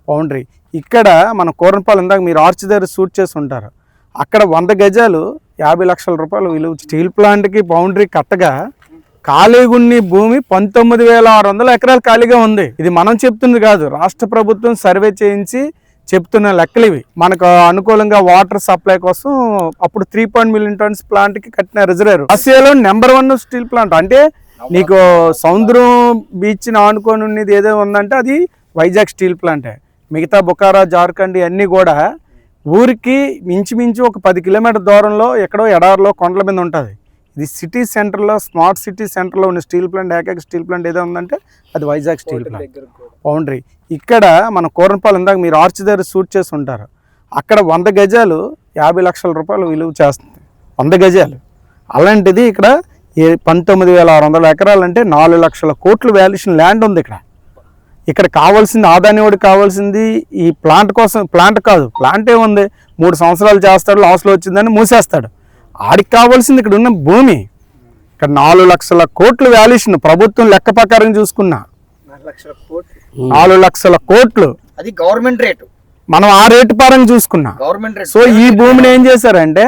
Boundary. ఇక్కడ మన కూరనపాలెం ఇందాక మీరు ఆర్చ్ దగ్గర షూట్ చేసి ఉంటారు. అక్కడ 100 గజాలు 50 లక్షల రూపాయలు విలువ. స్టీల్ ప్లాంట్కి బౌండరీ కట్టగా ఖాళీగున్ని భూమి 19,600 ఎకరాలు ఖాళీగా ఉంది. ఇది మనం చెప్తుంది కాదు, రాష్ట్ర ప్రభుత్వం సర్వే చేయించి చెప్తున్న లెక్కలు ఇవి. మనకు అనుకూలంగా వాటర్ సప్లై కోసం అప్పుడు 3 మిలియన్ టన్స్ ప్లాంట్కి కట్టిన రిజర్వేర్. ఆసియాలో నెంబర్ 1 స్టీల్ ప్లాంట్. అంటే నీకు సముద్రం బీచ్ని ఆనుకొని ఉన్నది ఏదో ఉందంటే అది వైజాగ్ స్టీల్ ప్లాంటే. మిగతా బుకారా, జార్ఖండ్ అన్నీ కూడా ఊరికి ఇంచుమించు ఒక 10 కిలోమీటర్ దూరంలో ఎక్కడో ఎడారిలో కొండల మీద ఉంటుంది. ఇది సిటీ సెంటర్లో, స్మార్ట్ సిటీ సెంటర్లో ఉన్న స్టీల్ ప్లాంట్, ఏకైక స్టీల్ ప్లాంట్ ఏదో ఉందంటే అది వైజాగ్ స్టీల్ ప్లాంట్ బౌండరీ. ఇక్కడ మన కూరనపాలెం ఇందాక మీరు ఆర్చ్ దగ్గర షూట్ చేసి ఉంటారు. అక్కడ 100 గజాలు 50 లక్షల రూపాయలు విలువ చేస్తుంది. 100 గజాలు. అలాంటిది ఇక్కడ 19,600 ఎకరాలు అంటే 4 లక్షల కోట్లు వాల్యుయేషన్ ల్యాండ్ ఉంది ఇక్కడ. ఇక్కడ కావాల్సింది ఆదానివాడికి కావాల్సింది ఈ ప్లాంట్ కోసం. ప్లాంట్ కాదు, ప్లాంట్ ఏముంది, 3 సంవత్సరాలు చేస్తాడు, లాస్లో వచ్చిందని మూసేస్తాడు. ఆడికి కావాల్సింది ఇక్కడ ఉన్న భూమి. ఇక్కడ 4 లక్షల కోట్లు వాల్యుయేషన్ ప్రభుత్వం లెక్క ప్రకారం చూసుకున్నా 4 లక్షల కోట్లు. అది గవర్నమెంట్ రేటు, మనం ఆ రేటు పరంగా చూసుకున్నా. Government rate. సో ఈ భూమిని ఏం చేశారంటే